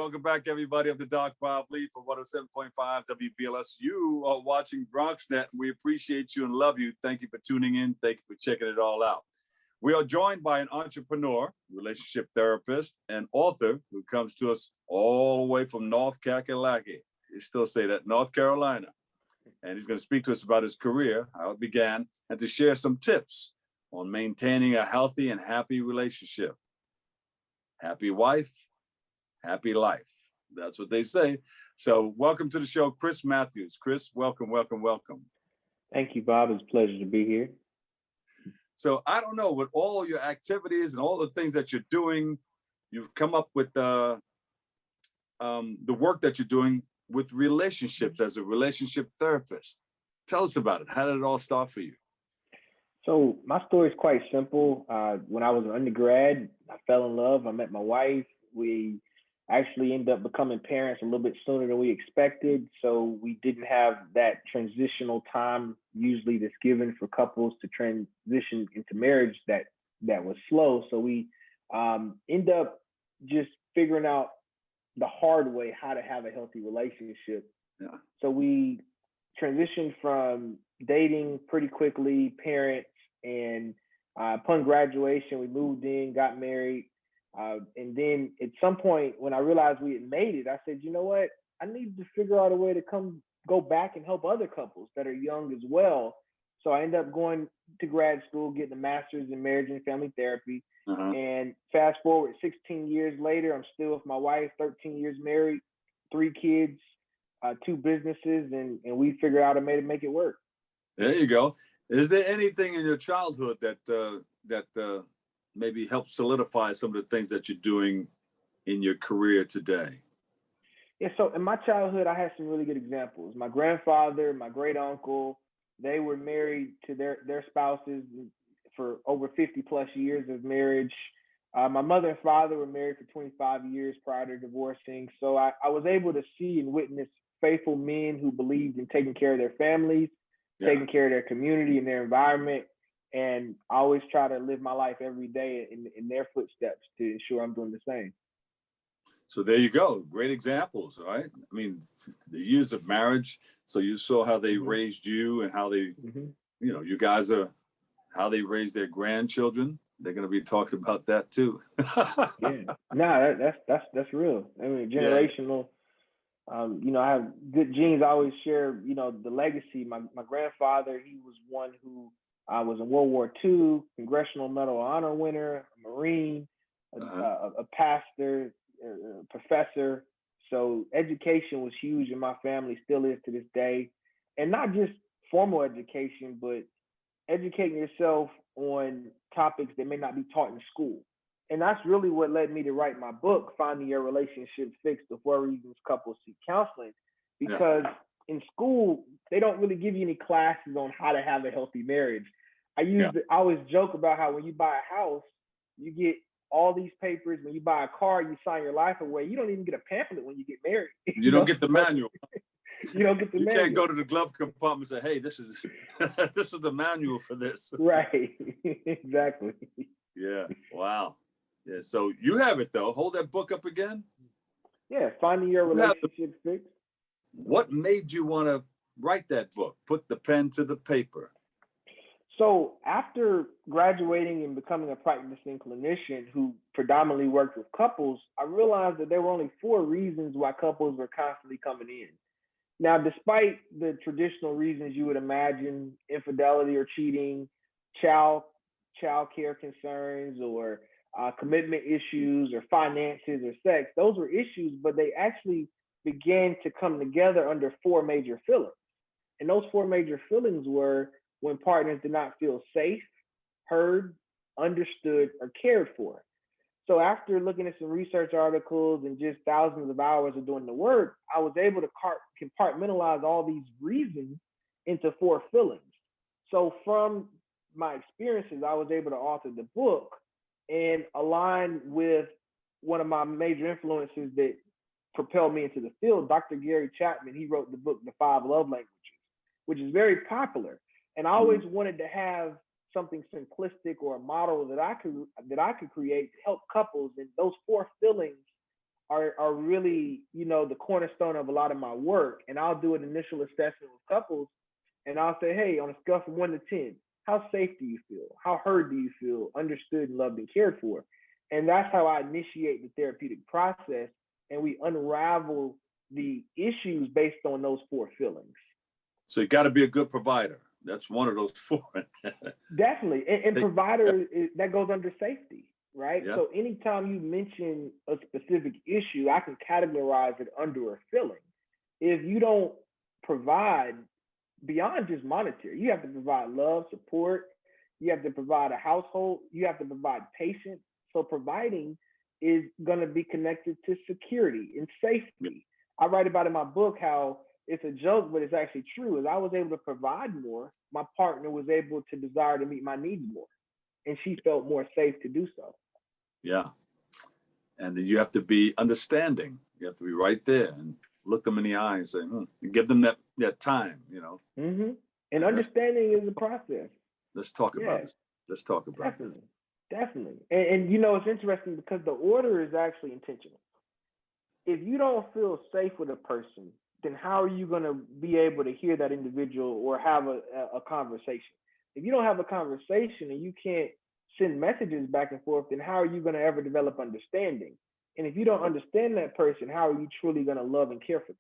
Welcome back, everybody. I'm the Doc Bob Lee for 107.5 WBLS. You are watching BronxNet. We appreciate you and love you. Thank you for tuning in. Thank you for checking it all out. We are joined by an entrepreneur, relationship therapist, and author who comes to us all the way from North Kakalaki. You still say that, North Carolina. And he's going to speak to us about his career, how it began, and to share some tips on maintaining a healthy and happy relationship. Happy wife, happy life. That's what they say. So welcome to the show, Chris Matthews. Chris, welcome. Thank you, Bob. It's a pleasure to be here. So I don't know, with all your activities and all the things that you're doing, you've come up with the work that you're doing with relationships as a relationship therapist. Tell us about it. How did it all start for you? So my story is quite simple. When I was an undergrad, I fell in love. I met my wife. We actually ended up becoming parents a little bit sooner than we expected. So we didn't have that transitional time usually that's given for couples to transition into marriage that was slow. So we end up just figuring out the hard way how to have a healthy relationship. Yeah. So we transitioned from dating pretty quickly, parents, and upon graduation, we moved in, got married. And then at some point when I realized we had made it, I said, you know what? I need to figure out a way to go back and help other couples that are young as well. So I ended up going to grad school, getting a master's in marriage and family therapy. And fast forward 16 years later, I'm still with my wife, 13 years married, 3 kids, 2 businesses, and we figured out a way to make it work. There you go. Is there anything in your childhood that maybe helped solidify some of the things that you're doing in your career today? Yeah, so in my childhood, I had some really good examples. My grandfather, my great uncle, they were married to their spouses for over 50 plus years of marriage. My mother and father were married for 25 years prior to divorcing. So I was able to see and witness faithful men who believed in taking care of their families, taking care of their community and their environment. And I always try to live my life every day in their footsteps to ensure I'm doing the same. So there you go. Great examples, right? I mean, the years of marriage. So you saw how they raised you and how they, you guys are, how they raised their grandchildren. They're going to be talking about that too. That's real. I mean, generational. I have good genes. I always share, the legacy. My grandfather, he was one who was in World War II, Congressional Medal of Honor winner, a Marine, a pastor, a professor. So education was huge in my family, still is to this day. And not just formal education, but educating yourself on topics that may not be taught in school. And that's really what led me to write my book, Finding Your Relationship Fixed, the 4 Reasons Couples Seek Counseling. Because in school, they don't really give you any classes on how to have a healthy marriage. I always joke about how when you buy a house, you get all these papers. When you buy a car, you sign your life away. You don't even get a pamphlet when you get married. You don't get the manual. You don't get the manual. You can't go to the glove compartment and say, hey, this is this is the manual for this. Right. Exactly. Yeah. Wow. Yeah. So you have it though. Hold that book up again. Yeah. Finding Your Relationship Fixed. What made you want to write that book? Put the pen to the paper. So after graduating and becoming a practicing clinician who predominantly worked with couples, I realized that there were only 4 reasons why couples were constantly coming in. Now, despite the traditional reasons you would imagine, infidelity or cheating, child care concerns, or commitment issues, or finances, or sex, those were issues, but they actually began to come together under 4 major feelings. And those 4 major feelings were when partners did not feel safe, heard, understood, or cared for. So after looking at some research articles and just thousands of hours of doing the work, I was able to compartmentalize all these reasons into 4 feelings. So from my experiences, I was able to author the book and align with one of my major influences that propelled me into the field, Dr. Gary Chapman. He wrote the book, The 5 Love Languages, which is very popular. And I always wanted to have something simplistic or a model that I could create to help couples. And those 4 feelings are really, the cornerstone of a lot of my work. And I'll do an initial assessment with couples, and I'll say, hey, on a scale from 1 to 10, how safe do you feel? How heard do you feel? Understood and loved and cared for? And that's how I initiate the therapeutic process, and we unravel the issues based on those 4 feelings. So you got to be a good provider. That's one of those 4. Definitely. And provider, that goes under safety, right? Yeah. So anytime you mention a specific issue, I can categorize it under a feeling. If you don't provide beyond just monetary, you have to provide love, support, you have to provide a household, you have to provide patience. So providing is going to be connected to security and safety. I write about in my book how it's a joke, but it's actually true. As I was able to provide more, my partner was able to desire to meet my needs more, and she felt more safe to do so. Yeah. And you have to be understanding. You have to be right there and look them in the eye and say, and give them that time, Mm-hmm. And understanding is a process. Let's talk about this. Let's talk about Definitely. Definitely. And it's interesting because the order is actually intentional. If you don't feel safe with a person, then how are you going to be able to hear that individual or have a conversation? If you don't have a conversation and you can't send messages back and forth, then how are you going to ever develop understanding? And if you don't understand that person, how are you truly going to love and care for them?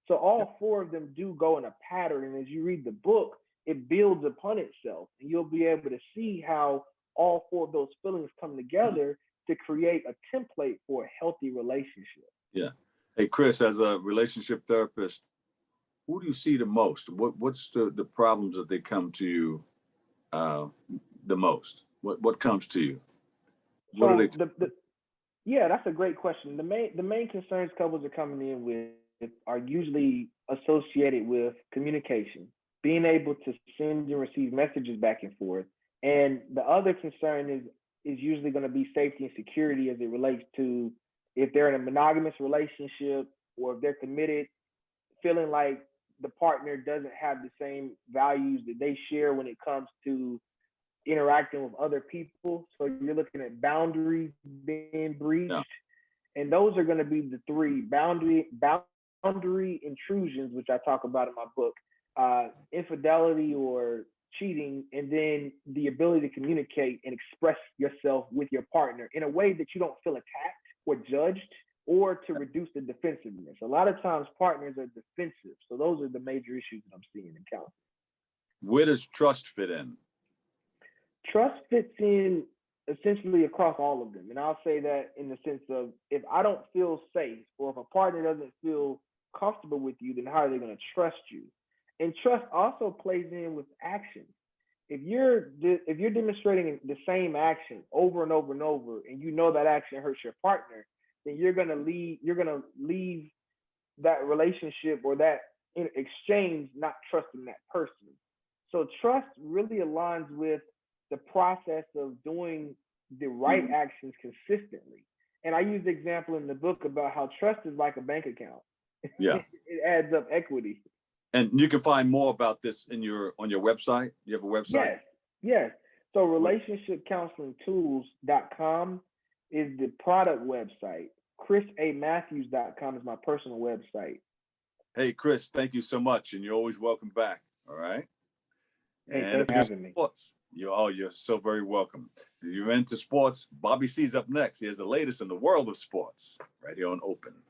So all 4 of them do go in a pattern. And as you read the book, it builds upon itself. And you'll be able to see how all 4 of those feelings come together to create a template for a healthy relationship. Yeah. Hey, Chris, as a relationship therapist, who do you see the most? What's the problems that they come to you the most? What comes to you? What So are they? yeah, that's a great question. The main concerns couples are coming in with are usually associated with communication, being able to send and receive messages back and forth. And the other concern is usually going to be safety and security as it relates to if they're in a monogamous relationship or if they're committed, feeling like the partner doesn't have the same values that they share when it comes to interacting with other people. So you're looking at boundaries being breached. Yeah. And those are going to be the 3 boundary intrusions, which I talk about in my book, infidelity or cheating, and then the ability to communicate and express yourself with your partner in a way that you don't feel attacked or judged, or to reduce the defensiveness. A lot of times partners are defensive. So those are the major issues that I'm seeing in counseling. Where does trust fit in? Trust fits in essentially across all of them. And I'll say that in the sense of if I don't feel safe or if a partner doesn't feel comfortable with you, then how are they going to trust you? And trust also plays in with action. If you're demonstrating the same action over and over and over, and you know that action hurts your partner, then you're gonna leave that relationship or that exchange not trusting that person. So trust really aligns with the process of doing the right actions consistently. And I use the example in the book about how trust is like a bank account. Yeah. It adds up equity. And you can find more about this on your website. You have a website? Yes. So relationshipcounselingtools.com is the product website. ChrisAMatthews.com is my personal website. Hey, Chris, thank you so much. And you're always welcome back. All right. Hey, and thanks for having me. Sports, you're so very welcome. If you're into sports, Bobby C's up next. He has the latest in the world of sports right here on Open.